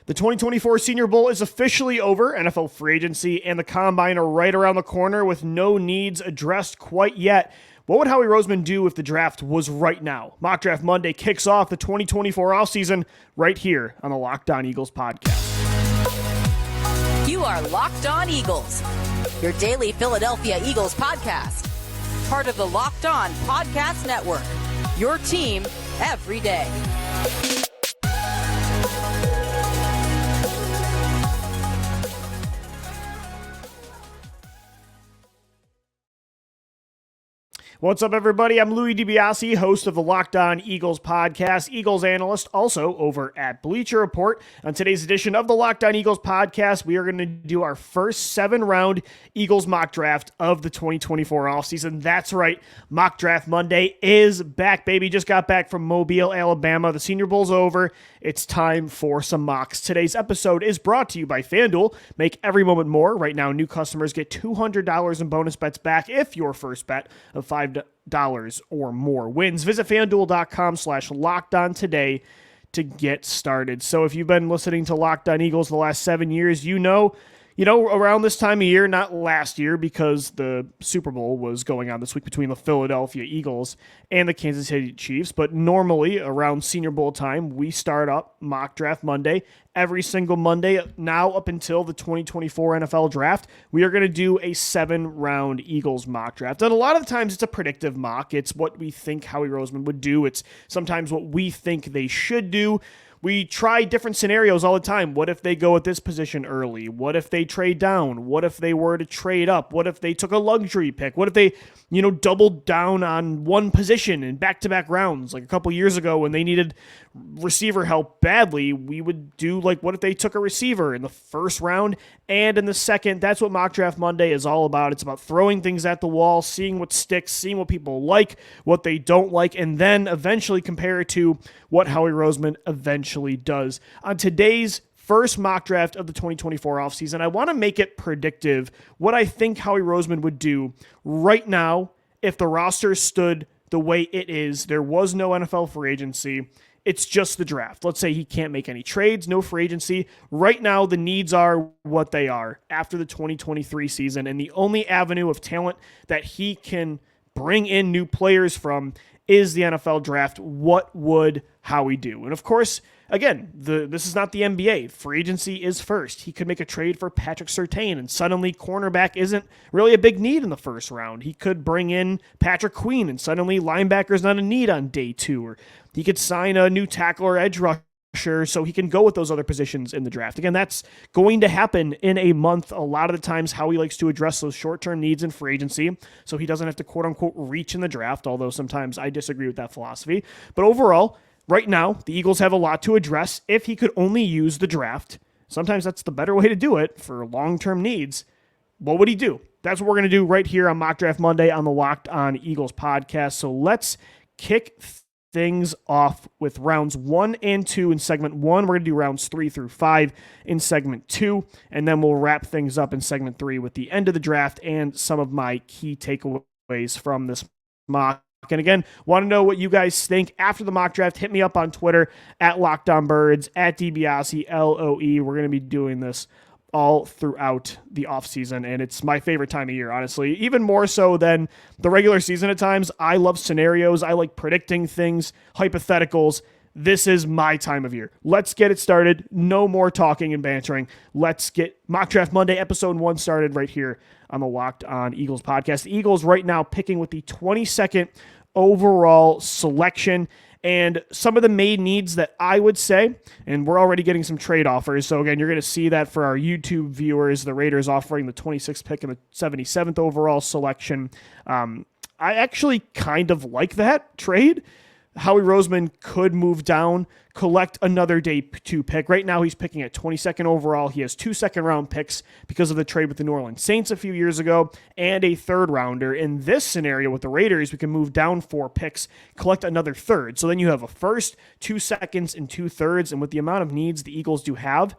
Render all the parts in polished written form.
The 2024 Senior Bowl is officially over. NFL free agency and the Combine are right around the corner with no needs addressed quite yet. What would Howie Roseman do if the draft was right now? Mock Draft Monday kicks off the 2024 offseason right here on the Locked On Eagles podcast. You are Locked On Eagles, your daily Philadelphia Eagles podcast. Part of the Locked On Podcast Network, your team every day. What's up, everybody? I'm Louis DiBiase, host of the Locked On Eagles podcast, Eagles analyst, also over at Bleacher Report. On today's edition of the Locked On Eagles podcast, we are going to do our first 7-round Eagles mock draft of the 2024 offseason. That's right, Mock Draft Monday is back, baby. Just got back from Mobile, Alabama. The Senior Bowl's over. It's time for some mocks. Today's episode is brought to you by FanDuel. Make every moment more. Right now, new customers get $200 in bonus bets back if your first bet of $5 or more wins. Visit FanDuel.com/LockedOn today to get started. So if you've been listening to Locked On Eagles the last 7 years, you know, around this time of year, not last year because the Super Bowl was going on this week between the Philadelphia Eagles and the Kansas City Chiefs, but normally around Senior Bowl time, we start up Mock Draft Monday. Every single Monday, now up until the 2024 NFL Draft, we are going to do a 7-round Eagles mock draft. And a lot of times it's a predictive mock. It's what we think Howie Roseman would do. It's sometimes what we think they should do. We try different scenarios all the time. What if they go at this position early? What if they trade down? What if they were to trade up? What if they took a luxury pick? What if they, doubled down on one position in back-to-back rounds? Like a couple years ago when they needed receiver help badly, we would do what if they took a receiver in the first round and in the second? That's what Mock Draft Monday is all about. It's about throwing things at the wall, seeing what sticks, seeing what people like, what they don't like, and then eventually compare it to what Howie Roseman eventually does. On today's first mock draft of the 2024 offseason, I want to make it predictive what I think Howie Roseman would do right now if the roster stood the way it is. There was no NFL free agency. It's just the draft. Let's say he can't make any trades, no free agency. Right now, the needs are what they are after the 2023 season, and the only avenue of talent that he can bring in new players from is the NFL draft. What would Howie do? And of course, again, this is not the NBA. Free agency is first. He could make a trade for Patrick Surtain, and suddenly cornerback isn't really a big need in the first round. He could bring in Patrick Queen, and suddenly linebacker is not a need on day 2. Or he could sign a new tackle or edge rusher so he can go with those other positions in the draft. Again, that's going to happen in a month. A lot of the times Howie likes to address those short-term needs in free agency so he doesn't have to quote-unquote reach in the draft, although sometimes I disagree with that philosophy. But overall, right now, the Eagles have a lot to address. If he could only use the draft, sometimes that's the better way to do it for long-term needs. What would he do? That's what we're going to do right here on Mock Draft Monday on the Locked On Eagles podcast. So let's kick things off with rounds 1 and 2 in segment 1. We're going to do rounds 3 through 5 in segment 2, and then we'll wrap things up in segment 3 with the end of the draft and some of my key takeaways from this mock. And again, want to know what you guys think after the mock draft. Hit me up on Twitter at LockedOnBirds, at DiBiase, LOE. We're going to be doing this all throughout the offseason, and it's my favorite time of year, honestly. Even more so than the regular season at times. I love scenarios. I like predicting things, hypotheticals. This is my time of year. Let's get it started. No more talking and bantering. Let's get Mock Draft Monday episode 1 started right here on the Locked On Eagles podcast. The Eagles right now picking with the 22nd overall selection. And some of the main needs that I would say, and we're already getting some trade offers. So again, you're going to see that for our YouTube viewers, the Raiders offering the 26th pick and the 77th overall selection. I actually kind of like that trade. Howie Roseman could move down, collect another day 2 pick. Right now, he's picking at 22nd overall. He has 2 second-round picks because of the trade with the New Orleans Saints a few years ago and a third-rounder. In this scenario with the Raiders, we can move down 4 picks, collect another third. So then you have a first, 2 seconds, and 2 thirds. And with the amount of needs the Eagles do have,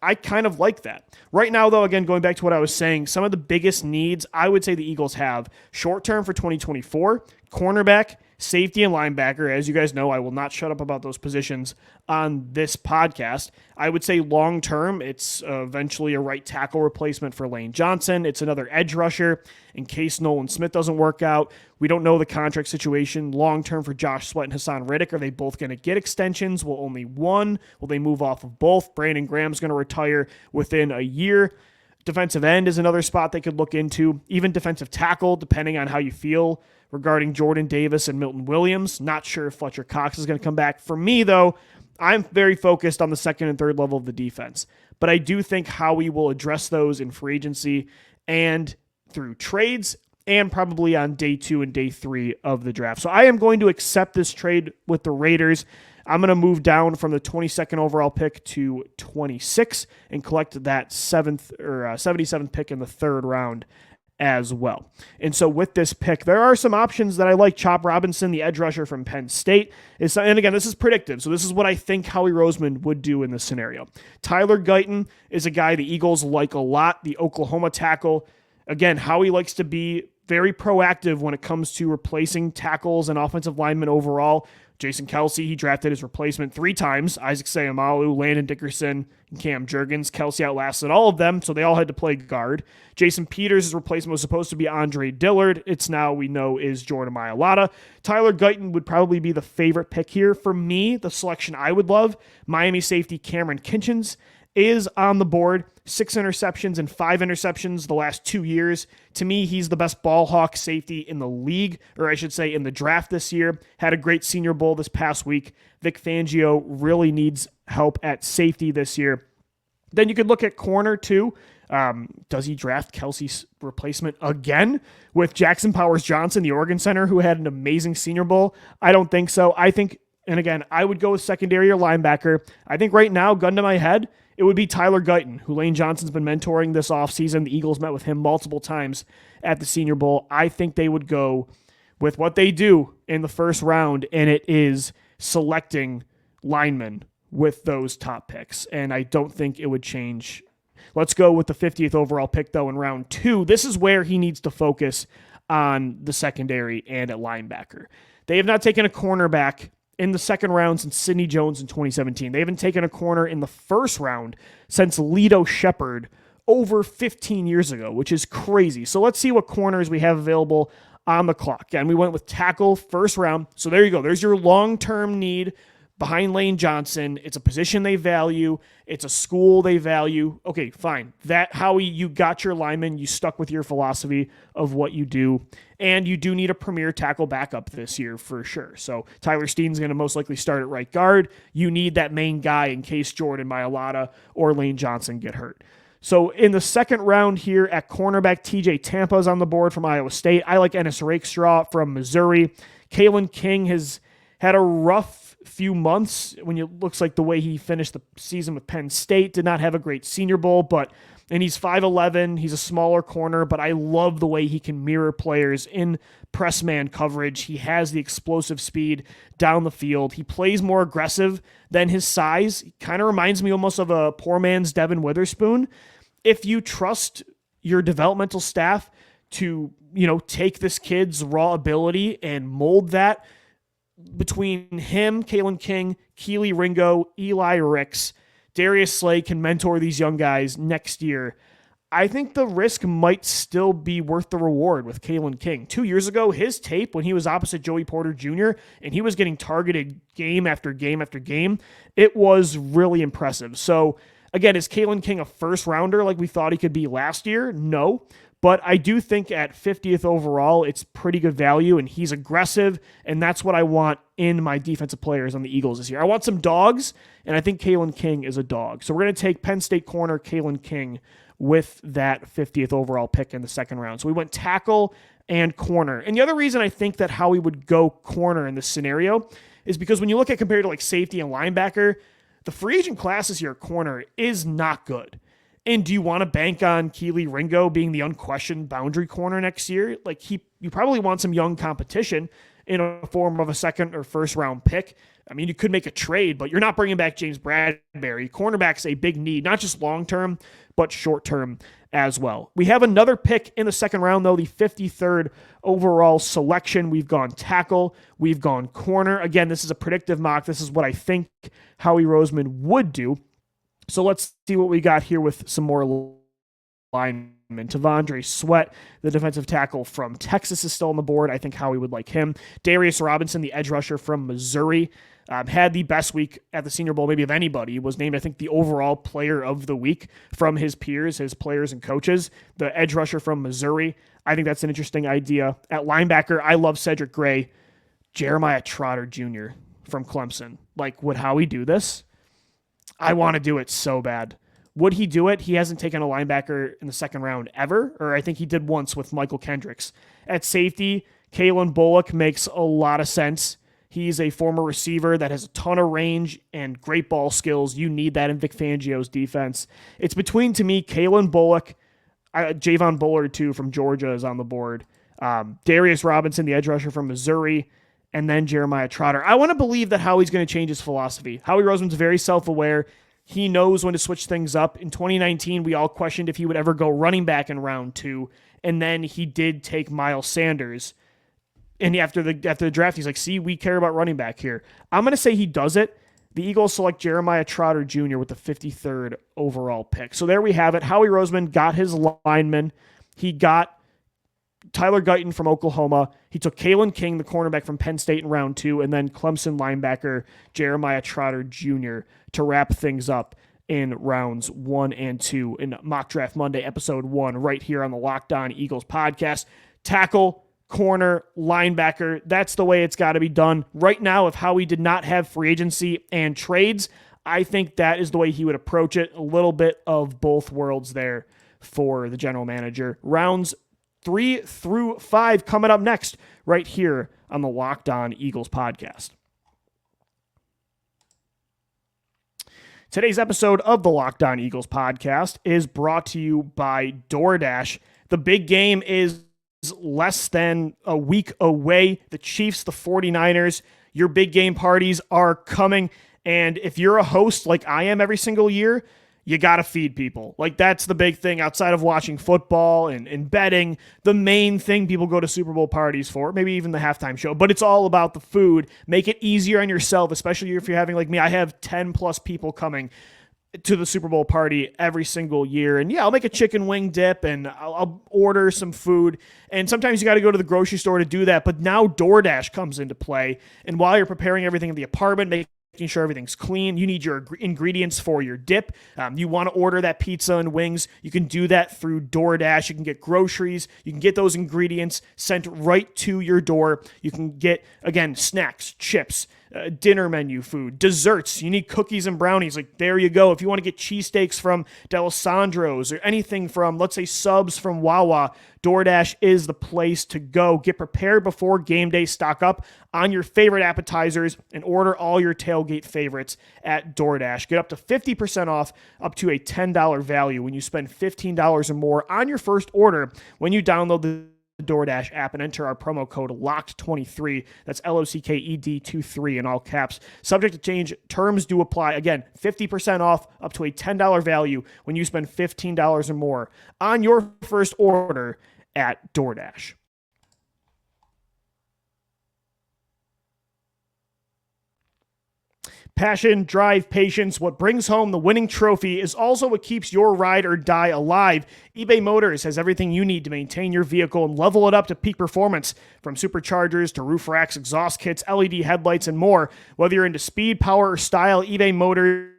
I kind of like that. Right now, though, again, going back to what I was saying, some of the biggest needs I would say the Eagles have short-term for 2024, cornerback, Safety and linebacker, as you guys know, I will not shut up about those positions on this podcast. I would say long-term, it's eventually a right tackle replacement for Lane Johnson. It's another edge rusher in case Nolan Smith doesn't work out. We don't know the contract situation long-term for Josh Sweat and Hassan Riddick. Are they both going to get extensions? Will only one? Will they move off of both? Brandon Graham's going to retire within a year. Defensive end is another spot they could look into. Even defensive tackle, depending on how you feel regarding Jordan Davis and Milton Williams. Not sure if Fletcher Cox is going to come back. For me, though, I'm very focused on the second and third level of the defense. But I do think Howie will address those in free agency and through trades and probably on day 2 and day 3 of the draft. So I am going to accept this trade with the Raiders. I'm going to move down from the 22nd overall pick to 26 and collect that 77th pick in the third round as well. And so with this pick, there are some options that I like. Chop Robinson, the edge rusher from Penn State. And again, this is predictive. So this is what I think Howie Roseman would do in this scenario. Tyler Guyton is a guy the Eagles like a lot, the Oklahoma tackle. Again, Howie likes to be very proactive when it comes to replacing tackles and offensive linemen overall. Jason Kelsey, he drafted his replacement 3 times. Isaac Seumalo, Landon Dickerson, and Cam Jurgens. Kelsey outlasted all of them, so they all had to play guard. Jason Peters' replacement was supposed to be Andre Dillard. It's now, we know, is Jordan Mailata. Tyler Guyton would probably be the favorite pick here. For me, the selection I would love, Miami safety Cameron Kinchens is on the board. 6 interceptions and 5 interceptions the last 2 years. To me, he's the best ball hawk safety in the league, or I should say in the draft this year. Had a great Senior Bowl this past week. Vic Fangio really needs help at safety this year. Then you could look at corner too. Does he draft Kelsey's replacement again with Jackson Powers Johnson, the Oregon center, who had an amazing Senior Bowl? I don't think so. I think, and again, I would go with secondary or linebacker. I think right now, gun to my head, it would be Tyler Guyton, who Lane Johnson's been mentoring this offseason. The Eagles met with him multiple times at the Senior Bowl. I think they would go with what they do in the first round, and it is selecting linemen with those top picks. And I don't think it would change. Let's go with the 50th overall pick, though, in round 2. This is where he needs to focus on the secondary and at linebacker. They have not taken a cornerback in the second round since Sidney Jones in 2017. They haven't taken a corner in the first round since Lito Shepherd over 15 years ago, which is crazy. So let's see what corners we have available on the clock. And we went with tackle first round. So there you go. There's your long-term need behind Lane Johnson. It's a position they value. It's a school they value. Okay, fine. That, Howie, you got your lineman. You stuck with your philosophy of what you do. And you do need a premier tackle backup this year for sure. So Tyler Steen's going to most likely start at right guard. You need that main guy in case Jordan Mailata or Lane Johnson get hurt. So in the second round here at cornerback, TJ Tampa's on the board from Iowa State. I like Ennis Rakestraw from Missouri. Kalen King has had a rough few months when it looks like the way he finished the season with Penn State. Did not have a great Senior Bowl, and he's 5'11". He's a smaller corner, but I love the way he can mirror players in press man coverage. He has the explosive speed down the field. He plays more aggressive than his size. He kind of reminds me almost of a poor man's Devin Witherspoon. If you trust your developmental staff to, take this kid's raw ability and mold that between him, Kalen King, Keely Ringo, Eli Ricks, Darius Slay can mentor these young guys next year. I think the risk might still be worth the reward with Kalen King. 2 years ago, his tape when he was opposite Joey Porter Jr. and he was getting targeted game after game after game, it was really impressive. So again, is Kalen King a first rounder like we thought he could be last year? No. But I do think at 50th overall, it's pretty good value, and he's aggressive, and that's what I want in my defensive players on the Eagles this year. I want some dogs, and I think Kalen King is a dog. So we're going to take Penn State corner Kalen King with that 50th overall pick in the second round. So we went tackle and corner. And the other reason I think that Howie would go corner in this scenario is because when you look at compared to like safety and linebacker, the free agent class this year at corner is not good. And do you want to bank on Keely Ringo being the unquestioned boundary corner next year? You probably want some young competition in a form of a second or first round pick. I mean, you could make a trade, but you're not bringing back James Bradbury. Cornerback's a big need, not just long-term, but short-term as well. We have another pick in the second round, though, the 53rd overall selection. We've gone tackle. We've gone corner. Again, this is a predictive mock. This is what I think Howie Roseman would do. So let's see what we got here with some more linemen. T'Vondre Sweat, the defensive tackle from Texas, is still on the board. I think Howie would like him. Darius Robinson, the edge rusher from Missouri, had the best week at the Senior Bowl maybe of anybody. Was named, I think, the overall player of the week from his peers, his players and coaches. The edge rusher from Missouri, I think that's an interesting idea. At linebacker, I love Cedric Gray. Jeremiah Trotter Jr. from Clemson. Like, would Howie do this? I want to do it so bad. Would he do it? He hasn't taken a linebacker in the second round ever, or I think he did once with Michael Kendricks. At safety, Kalen Bullock makes a lot of sense. He's a former receiver that has a ton of range and great ball skills. You need that in Vic Fangio's defense. It's between, to me, Kalen Bullock, Javon Bullard, too, from Georgia is on the board, Darius Robinson, the edge rusher from Missouri, and then Jeremiah Trotter. I want to believe that Howie's going to change his philosophy. Howie Roseman's very self-aware. He knows when to switch things up. In 2019, we all questioned if he would ever go running back in round 2, and then he did take Miles Sanders. And after the draft, he's like, see, we care about running back here. I'm going to say he does it. The Eagles select Jeremiah Trotter Jr. with the 53rd overall pick. So there we have it. Howie Roseman got his lineman. He got Tyler Guyton from Oklahoma. He took Kalen King, the cornerback from Penn State, in round 2, and then Clemson linebacker Jeremiah Trotter Jr. to wrap things up in rounds 1 and 2 in Mock Draft Monday, episode 1, right here on the Locked On Eagles podcast. Tackle, corner, linebacker, that's the way it's got to be done. Right now, if Howie did not have free agency and trades, I think that is the way he would approach it. A little bit of both worlds there for the general manager. Rounds 3 through 5 coming up next, right here on the Locked On Eagles podcast. Today's episode of the Locked On Eagles podcast is brought to you by DoorDash. The big game is less than a week away. The Chiefs, the 49ers, your big game parties are coming. And if you're a host like I am every single year, you got to feed people. Like, that's the big thing outside of watching football and betting. The main thing people go to Super Bowl parties for, maybe even the halftime show, but it's all about the food. Make it easier on yourself, especially if you're having, like me, I have 10 plus people coming to the Super Bowl party every single year. And yeah, I'll make a chicken wing dip and I'll order some food. And sometimes you got to go to the grocery store to do that. But now DoorDash comes into play. And while you're preparing everything in the apartment, making sure everything's clean, you need your ingredients for your dip. You want to order that pizza and wings, you can do that through DoorDash. You can get groceries, you can get those ingredients sent right to your door. You can get, again, snacks, chips, dinner menu food, desserts. You need cookies and brownies. Like, there you go. If you want to get cheesesteaks from D'Alessandro's or anything from, let's say, subs from Wawa, DoorDash is the place to go. Get prepared before game day. Stock up on your favorite appetizers and order all your tailgate favorites at DoorDash. Get up to 50% off, up to a $10 value when you spend $15 or more on your first order when you download the DoorDash app and enter our promo code LOCKED23. That's LOCKED23 in all caps. Subject to change. Terms do apply. Again, 50% off, up to a $10 value when you spend $15 or more on your first order at DoorDash. Passion, drive, patience. What brings home the winning trophy is also what keeps your ride or die alive. eBay Motors has everything you need to maintain your vehicle and level it up to peak performance. From superchargers to roof racks, exhaust kits, LED headlights, and more. Whether you're into speed, power, or style, eBay Motors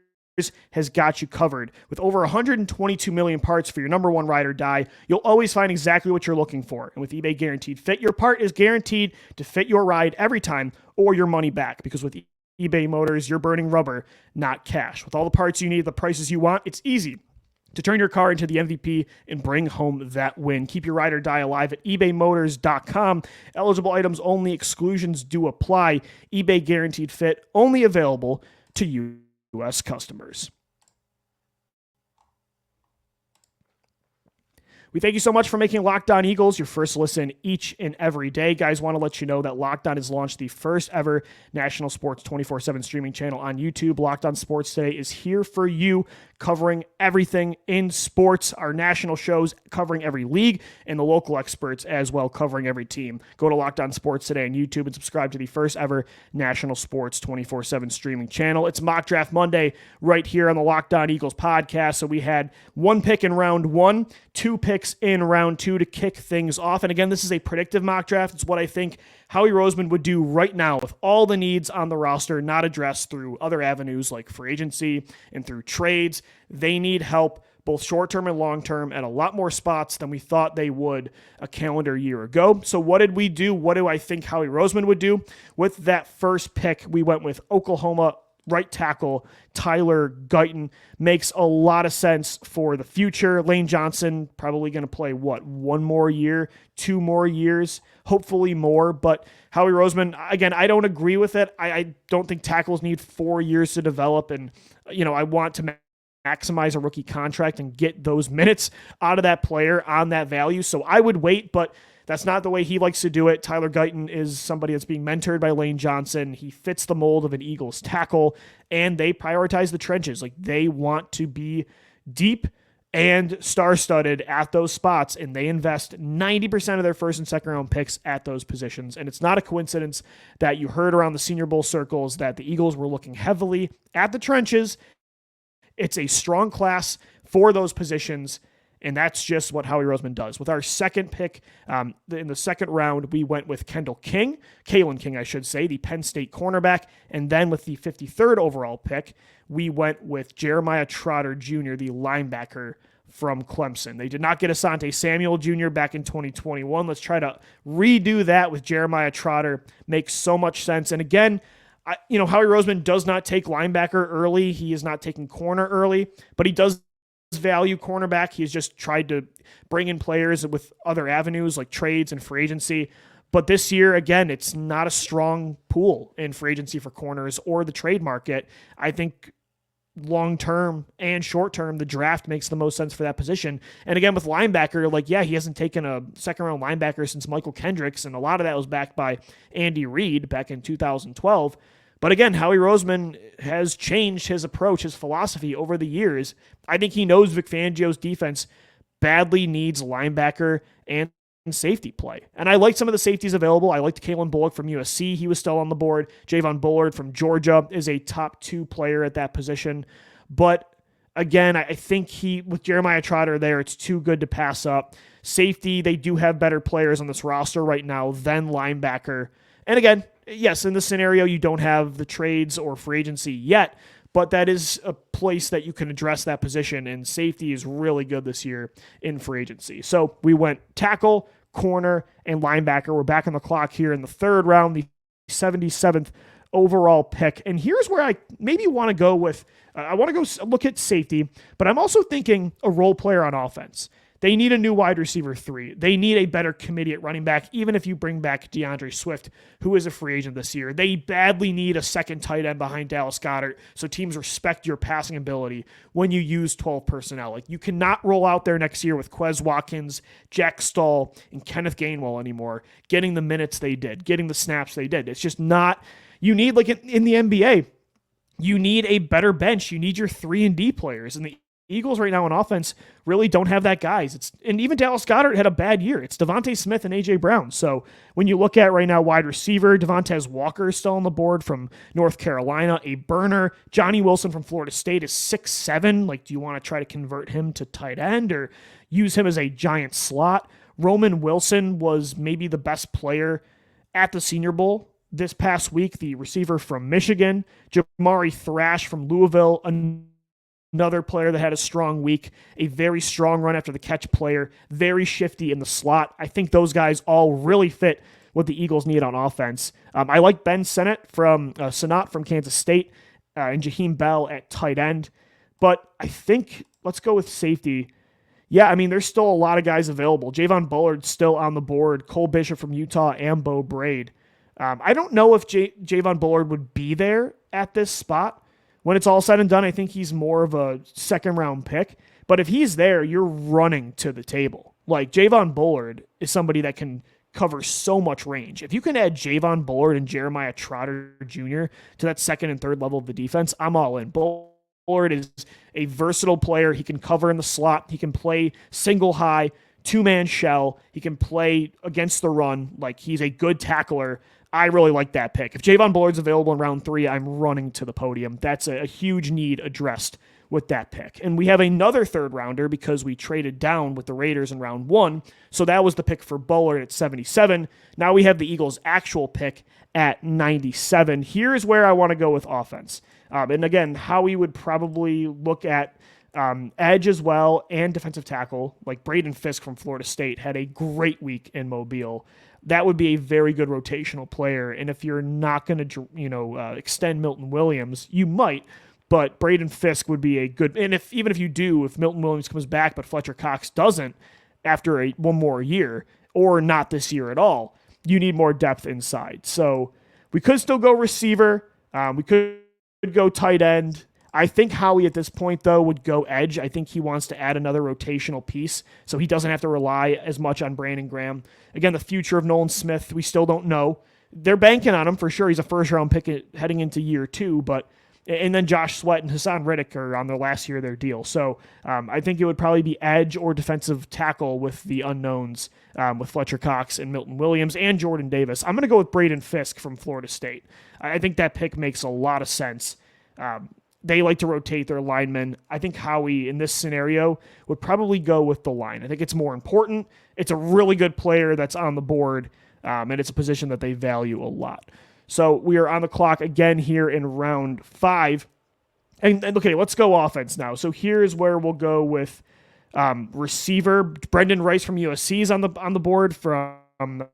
has got you covered. With over 122 million parts for your number one ride or die, you'll always find exactly what you're looking for. And with eBay Guaranteed Fit, your part is guaranteed to fit your ride every time or your money back. Because with eBay Motors, you're burning rubber, not cash. With all the parts you need, the prices you want, it's easy to turn your car into the MVP and bring home that win. Keep your ride or die alive at ebaymotors.com. Eligible items only. Exclusions do apply. eBay Guaranteed Fit, only available to U.S. customers. We thank you so much for making Locked On Eagles your first listen each and every day. Guys, want to let you know that Locked On has launched the first ever national sports 24/7 streaming channel on YouTube. Locked On Sports Today is here for you, covering everything in sports, our national shows covering every league, and the local experts as well covering every team. Go to Locked On Sports Today on YouTube and subscribe to the first ever national sports 24/7 streaming channel. It's Mock Draft Monday right here on the Locked On Eagles podcast. So we had one pick in round one, two picks in round two to kick things off. And again, this is a predictive mock draft. It's what I think Howie Roseman would do right now with all the needs on the roster not addressed through other avenues like free agency and through trades. They need help both short-term and long-term at a lot more spots than we thought they would a calendar year ago. So what did we do? What do I think Howie Roseman would do? With that first pick, we went with Oklahoma right tackle Tyler Guyton. Makes a lot of sense for the future. Lane Johnson probably going to play, one more year, 2 more years, hopefully more. But Howie Roseman, again, I don't agree with it. I don't think tackles need 4 years to develop. And, I want to maximize a rookie contract and get those minutes out of that player on that value. So I would wait, but that's not the way he likes to do it. Tyler Guyton is somebody that's being mentored by Lane Johnson. He fits the mold of an Eagles tackle, and they prioritize the trenches. Like, they want to be deep and star-studded at those spots, and they invest 90% of their first and second round picks at those positions. And it's not a coincidence that you heard around the Senior Bowl circles that the Eagles were looking heavily at the trenches. It's a strong class for those positions, and that's just what Howie Roseman does. With our second pick in the second round, we went with Kalen King, I should say, the Penn State cornerback. And then with the 53rd overall pick, we went with Jeremiah Trotter Jr., the linebacker from Clemson. They did not get Asante Samuel Jr. back in 2021. Let's try to redo that with Jeremiah Trotter. Makes so much sense. And again, Howie Roseman does not take linebacker early. He is not taking corner early, but he does value cornerback. He's just tried to bring in players with other avenues like trades and free agency. But this year, again, it's not a strong pool in free agency for corners or the trade market. I think long-term and short-term, the draft makes the most sense for that position. And again, with linebacker, he hasn't taken a second-round linebacker since Michael Kendricks, and a lot of that was backed by Andy Reid back in 2012. But again, Howie Roseman has changed his approach, his philosophy over the years. I think he knows Vic Fangio's defense badly needs linebacker and safety play. And I like some of the safeties available. I liked Kalen Bullock from USC. He was still on the board. Javon Bullard from Georgia is a top 2 player at that position. But again, I think with Jeremiah Trotter there, it's too good to pass up. Safety, they do have better players on this roster right now than linebacker. And again, yes, in this scenario, you don't have the trades or free agency yet, but that is a place that you can address that position, and safety is really good this year in free agency. So we went tackle, corner, and linebacker. We're back on the clock here in the third round, the 77th overall pick. And here's where I maybe want to go with, I want to go look at safety, but I'm also thinking a role player on offense. They need a new wide receiver 3. They need a better committee at running back, even if you bring back DeAndre Swift, who is a free agent this year. They badly need a second tight end behind Dallas Goedert so teams respect your passing ability when you use 12 personnel. You cannot roll out there next year with Quez Watkins, Jack Stahl, and Kenneth Gainwell anymore, getting the minutes they did, getting the snaps they did. It's just not, you need, in the NBA, you need a better bench. You need your 3-and-D players, and the Eagles right now on offense really don't have that guys. And even Dallas Goedert had a bad year. It's Devontae Smith and A.J. Brown. So when you look at right now wide receiver, Devontae Walker is still on the board from North Carolina, a burner. Johnny Wilson from Florida State is 6'7". Do you want to try to convert him to tight end or use him as a giant slot? Roman Wilson was maybe the best player at the Senior Bowl this past week, the receiver from Michigan. Jamari Thrash from Louisville, another player that had a strong week, a very strong run after the catch player, very shifty in the slot. I think those guys all really fit what the Eagles need on offense. I like Ben Sinnott from Kansas State and Jaheim Bell at tight end. But I think let's go with safety. Yeah, there's still a lot of guys available. Javon Bullard's still on the board, Cole Bishop from Utah, and Bo Braid. I don't know if Javon Bullard would be there at this spot. When it's all said and done, I think he's more of a second-round pick. But if he's there, you're running to the table. Like Javon Bullard is somebody that can cover so much range. If you can add Javon Bullard and Jeremiah Trotter Jr. to that second and third level of the defense, I'm all in. Bullard is a versatile player. He can cover in the slot. He can play single high, two-man shell. He can play against the run. Like, he's a good tackler. I really like that pick. If Javon Bullard's available in round 3, I'm running to the podium. That's a huge need addressed with that pick. And we have another third rounder because we traded down with the Raiders in round 1. So that was the pick for Bullard at 77. Now we have the Eagles' actual pick at 97. Here's where I want to go with offense. And again, Howie would probably look at edge as well and defensive tackle. Like Braden Fisk from Florida State had a great week in Mobile. That would be a very good rotational player. And if you're not going to, extend Milton Williams, you might. But Braden Fisk would be a good, and even if you do, if Milton Williams comes back, but Fletcher Cox doesn't after one more year, or not this year at all, you need more depth inside. So we could still go receiver. We could go tight end. I think Howie at this point, though, would go edge. I think he wants to add another rotational piece so he doesn't have to rely as much on Brandon Graham. Again, the future of Nolan Smith, we still don't know. They're banking on him for sure. He's a first-round pick heading into year 2, and then Josh Sweat and Hassan Riddick are on their last year of their deal. So I think it would probably be edge or defensive tackle with the unknowns with Fletcher Cox and Milton Williams and Jordan Davis. I'm going to go with Braden Fisk from Florida State. I think that pick makes a lot of sense. They like to rotate their linemen. I think Howie, in this scenario, would probably go with the line. I think it's more important. It's a really good player that's on the board, and it's a position that they value a lot. So we are on the clock again here in round 5. And okay, let's go offense now. So here's where we'll go with receiver. Brendan Rice from USC is on the board from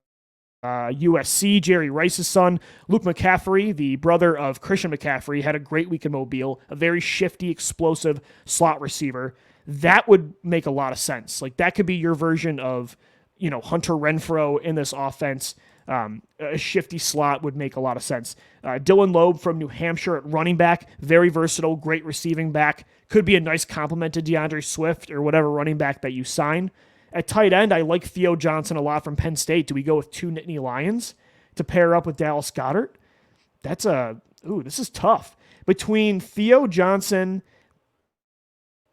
USC, Jerry Rice's son. Luke McCaffrey, the brother of Christian McCaffrey, had a great week in Mobile, a very shifty, explosive slot receiver. That would make a lot of sense. Like, that could be your version of, Hunter Renfrow in this offense. A shifty slot would make a lot of sense. Dylan Loeb from New Hampshire at running back, very versatile, great receiving back. Could be a nice complement to DeAndre Swift or whatever running back that you sign. At tight end, I like Theo Johnson a lot from Penn State. Do we go with 2 Nittany Lions to pair up with Dallas Goedert? This is tough. Between Theo Johnson,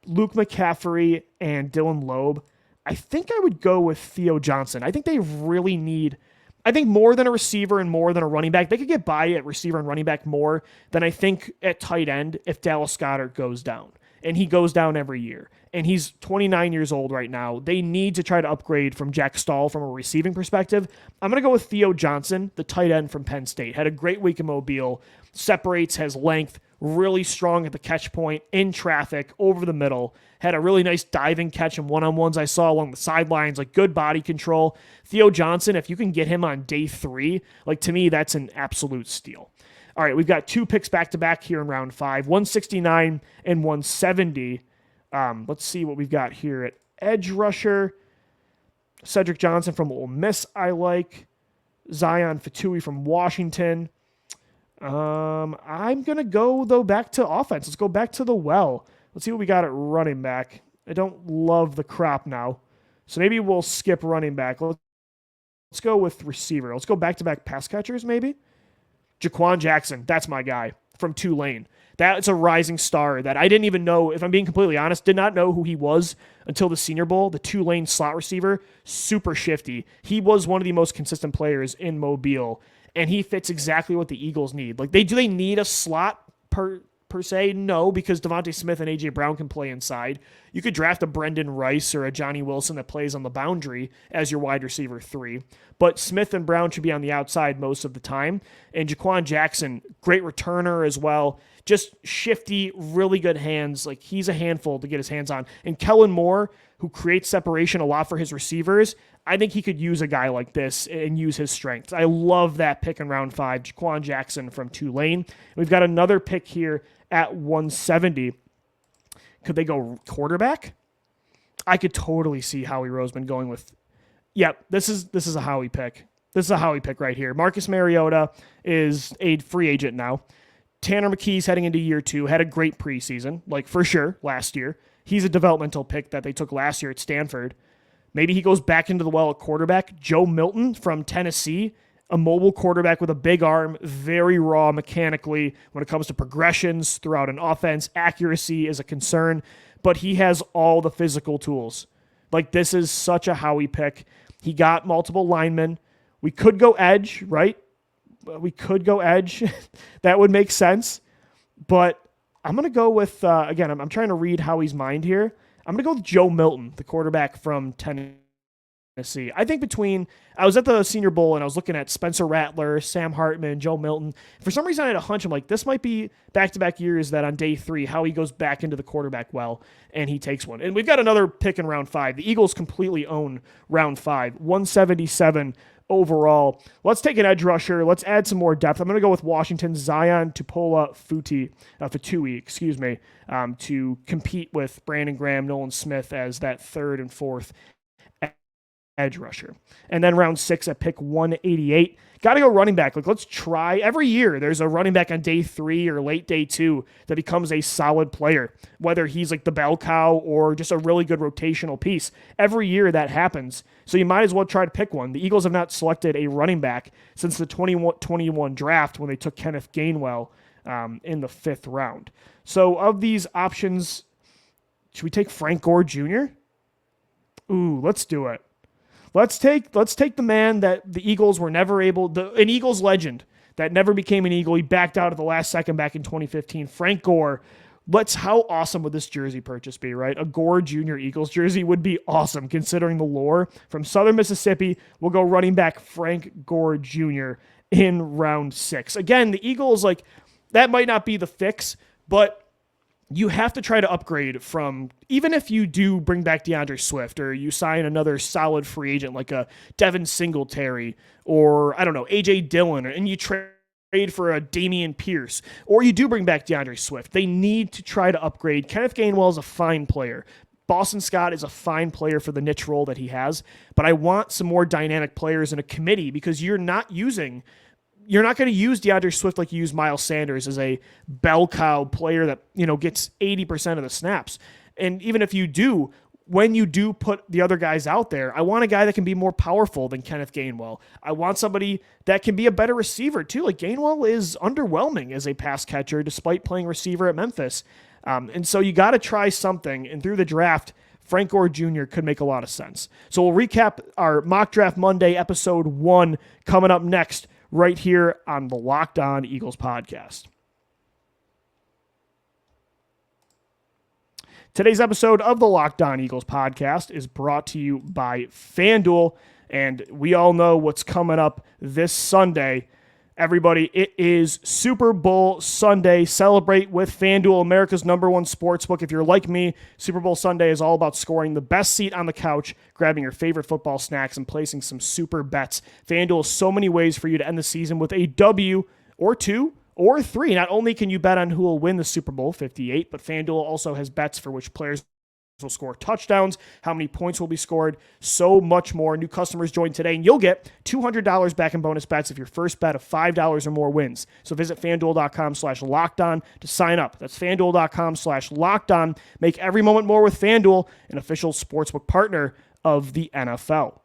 Luke McCaffrey, and Dylan Loeb, I think I would go with Theo Johnson. I think they really need, more than a receiver and more than a running back. They could get by at receiver and running back more than I think at tight end if Dallas Goedert goes down. And he goes down every year. And he's 29 years old right now. They need to try to upgrade from Jack Stahl from a receiving perspective. I'm going to go with Theo Johnson, the tight end from Penn State. Had a great week in Mobile. Separates, has length, really strong at the catch point, in traffic, over the middle. Had a really nice diving catch and one-on-ones I saw along the sidelines, like good body control. Theo Johnson, if you can get him on day 3, to me, that's an absolute steal. All right, we've got 2 picks back-to-back here in round 5, 169 and 170. Let's see what we've got here at edge rusher. Cedric Johnson from Ole Miss, I like. Zion Fatui from Washington. I'm going to go, though, back to offense. Let's go back to the well. Let's see what we got at running back. I don't love the crop now, so maybe we'll skip running back. Let's go with receiver. Let's go back-to-back pass catchers, maybe. Jaquan Jackson, that's my guy from Tulane. That's a rising star that I didn't even know, if I'm being completely honest, did not know who he was until the Senior Bowl. The Tulane slot receiver, super shifty. He was one of the most consistent players in Mobile, and he fits exactly what the Eagles need. Do they need a slot per se? No, because Devontae Smith and A.J. Brown can play inside. You could draft a Brendan Rice or a Johnny Wilson that plays on the boundary as your wide receiver 3. But Smith and Brown should be on the outside most of the time. And Jaquan Jackson, great returner as well. Just shifty, really good hands. He's a handful to get his hands on. And Kellen Moore, who creates separation a lot for his receivers, I think he could use a guy like this and use his strengths. I love that pick in round 5, Jaquan Jackson from Tulane. We've got another pick here at 170. Could they go quarterback? I could totally see Howie Roseman going with, this is a Howie pick. This is a Howie pick right here. Marcus Mariota is a free agent now. Tanner McKee's heading into year 2, had a great preseason, like for sure, last year. He's a developmental pick that they took last year at Stanford. Maybe he goes back into the well at quarterback. Joe Milton from Tennessee, a mobile quarterback with a big arm, very raw mechanically when it comes to progressions throughout an offense. Accuracy is a concern, but he has all the physical tools. Like, this is such a Howie pick. He got multiple linemen. We could go edge, right? We could go edge. That would make sense. But I'm going to go with, again, I'm trying to read Howie's mind here. I'm going to go with Joe Milton, the quarterback from Tennessee. I think I was at the Senior Bowl and I was looking at Spencer Rattler, Sam Hartman, Joe Milton. For some reason I had a hunch. I'm like, this might be back-to-back years that on day 3, Howie goes back into the quarterback well and he takes one. And we've got another pick in round 5. The Eagles completely own round 5, 177 overall. Let's take an edge rusher. Let's add some more depth. I'm going to go with Washington's Zion Fatui, to compete with Brandon Graham, Nolan Smith as that 3rd and 4th edge rusher. And then round 6 at pick 188. Got to go running back. Like, let's try. Every year there's a running back on day 3 or late day 2 that becomes a solid player, whether he's like the bell cow or just a really good rotational piece. Every year that happens. So you might as well try to pick one. The Eagles have not selected a running back since the 2021 draft when they took Kenneth Gainwell in the 5th round. So of these options, should we take Frank Gore Jr.? Ooh, let's do it. Let's take the man that the Eagles were never able, an Eagles legend that never became an Eagle. He backed out at the last second back in 2015. Frank Gore. How awesome would this jersey purchase be, right? A Gore Jr. Eagles jersey would be awesome considering the lore. From Southern Mississippi, we'll go running back Frank Gore Jr. in round 6. Again, the Eagles, like, that might not be the fix, but you have to try to upgrade from, even if you do bring back DeAndre Swift or you sign another solid free agent like a Devin Singletary or, I don't know, A.J. Dillon, and you trade for a Damian Pierce, or you do bring back DeAndre Swift. They need to try to upgrade. Kenneth Gainwell is a fine player. Boston Scott is a fine player for the niche role that he has, but I want some more dynamic players in a committee because you're not going to use DeAndre Swift like you use Miles Sanders as a bell cow player that, gets 80% of the snaps. And even if you do, when you do put the other guys out there, I want a guy that can be more powerful than Kenneth Gainwell. I want somebody that can be a better receiver too. Like, Gainwell is underwhelming as a pass catcher despite playing receiver at Memphis. And so you got to try something. And through the draft, Frank Gore Jr. could make a lot of sense. So we'll recap our Mock Draft Monday, episode 1, coming up next, right here on the Locked On Eagles podcast. Today's episode of the Locked On Eagles podcast is brought to you by FanDuel, and we all know what's coming up this Sunday. Everybody, it is Super Bowl Sunday. Celebrate with FanDuel, America's #1 sportsbook. If you're like me, Super Bowl Sunday is all about scoring the best seat on the couch, grabbing your favorite football snacks, and placing some super bets. FanDuel has so many ways for you to end the season with a W or 2 or 3. Not only can you bet on who will win the Super Bowl 58, but FanDuel also has bets for which players will score touchdowns, how many points will be scored, so much more. New customers join today, and you'll get $200 back in bonus bets if your first bet of $5 or more wins. So visit FanDuel.com/LockedOn to sign up. That's FanDuel.com/LockedOn. Make every moment more with FanDuel, an official sportsbook partner of the NFL.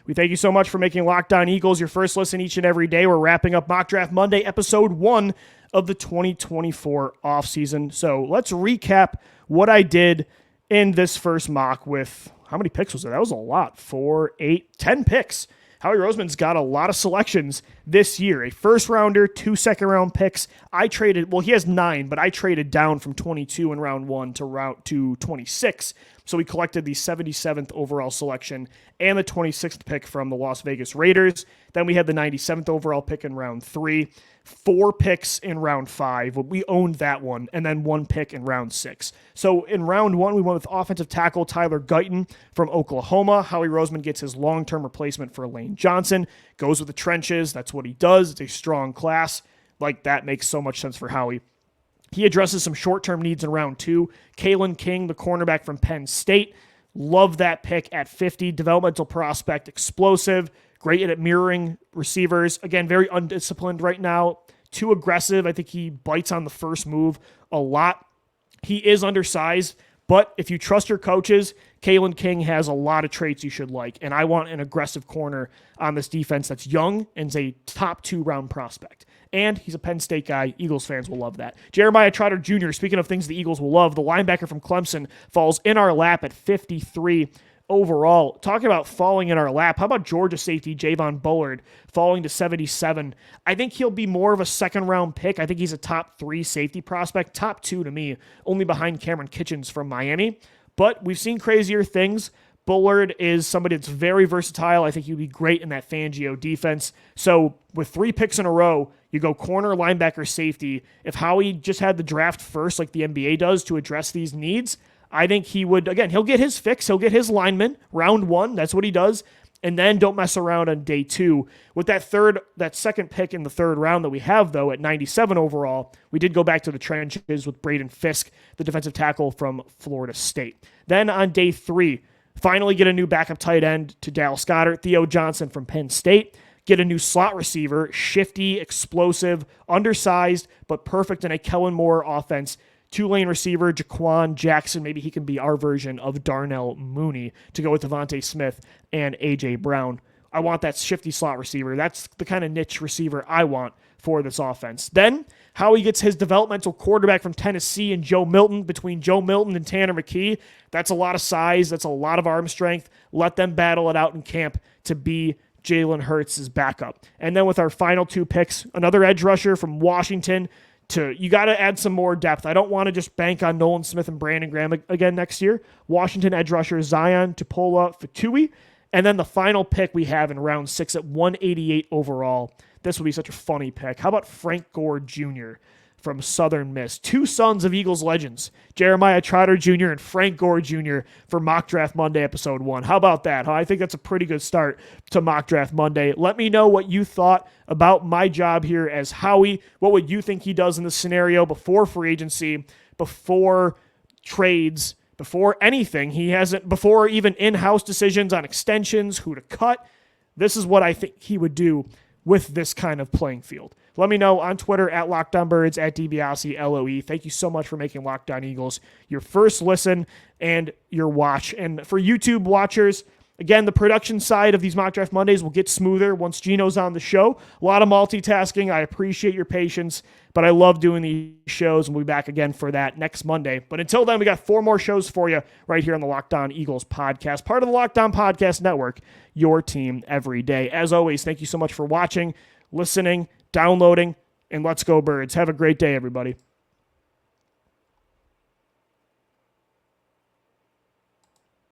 We thank you so much for making Locked On Eagles your first listen each and every day. We're wrapping up Mock Draft Monday, episode 1 of the 2024 offseason. So let's recap what I did in this first mock with, how many picks was it? That was a lot. 4, 8, 10 picks. Howie Roseman's got a lot of selections this year. A first rounder, 2 second round picks. He has 9, but I traded down from 22 in round 1 to 26. So we collected the 77th overall selection and the 26th pick from the Las Vegas Raiders. Then we had the 97th overall pick in round 3, 4 picks in round 5. We owned that one, and then 1 pick in round 6. So in round 1, we went with offensive tackle Tyler Guyton from Oklahoma. Howie Roseman gets his long-term replacement for Lane Johnson. Goes with the trenches. That's what he does. It's a strong class. Like, that makes so much sense for Howie. He addresses some short-term needs in round 2. Kalen King, the cornerback from Penn State. Love that pick at 50. Developmental prospect, explosive, great at mirroring receivers. Again, very undisciplined right now. Too aggressive. I think he bites on the first move a lot. He is undersized, but if you trust your coaches, Kalen King has a lot of traits you should like, and I want an aggressive corner on this defense that's young and is a top 2-round prospect. And he's a Penn State guy. Eagles fans will love that. Jeremiah Trotter Jr., speaking of things the Eagles will love, the linebacker from Clemson falls in our lap at 53 overall. Talking about falling in our lap, how about Georgia safety Javon Bullard falling to 77? I think he'll be more of a second-round pick. I think he's a top 3 safety prospect, top 2 to me, only behind Cameron Kitchens from Miami. But we've seen crazier things. Bullard is somebody that's very versatile. I think he'd be great in that Fangio defense. So with 3 picks in a row, you go corner, linebacker, safety. If Howie just had the draft first like the NBA does to address these needs, I think he would, again, he'll get his fix. He'll get his lineman, round 1. That's what he does. And then don't mess around on day 2. With that second pick in the 3rd round that we have, though, at 97 overall, we did go back to the trenches with Braden Fisk, the defensive tackle from Florida State. Then on day 3, finally get a new backup tight end to Dallas Goedert, Theo Johnson from Penn State. Get a new slot receiver, shifty, explosive, undersized, but perfect in a Kellen Moore offense. 2-lane receiver, Jaquan Jackson. Maybe he can be our version of Darnell Mooney to go with Devontae Smith and A.J. Brown. I want that shifty slot receiver. That's the kind of niche receiver I want for this offense. Then, Howie gets his developmental quarterback from Tennessee and Joe Milton. Between Joe Milton and Tanner McKee, that's a lot of size. That's a lot of arm strength. Let them battle it out in camp to be Jalen Hurts' backup. And then with our final 2 picks, another edge rusher from Washington. You got to add some more depth. I don't want to just bank on Nolan Smith and Brandon Graham again next year. Washington edge rusher Zion Tupola Fatui. And then the final pick we have in round 6 at 188 overall. This will be such a funny pick. How about Frank Gore Jr. from Southern Miss? 2 sons of Eagles legends, Jeremiah Trotter Jr. and Frank Gore Jr. for Mock Draft Monday episode 1. How about that? Huh? I think that's a pretty good start to Mock Draft Monday. Let me know what you thought about my job here as Howie. What would you think he does in this scenario before free agency, before trades, before anything? Before even in-house decisions on extensions, who to cut. This is what I think he would do with this kind of playing field. Let me know on Twitter at LockedOnBirds, at DiBiase LOE. Thank you so much for making Locked On Eagles your first listen and your watch. And for YouTube watchers, again, the production side of these Mock Draft Mondays will get smoother once Gino's on the show. A lot of multitasking. I appreciate your patience, but I love doing these shows, and we'll be back again for that next Monday. But until then, we got 4 more shows for you right here on the Locked On Eagles podcast, part of the Locked On Podcast Network, your team every day. As always, thank you so much for watching, listening, downloading, and let's go Birds. Have a great day, everybody.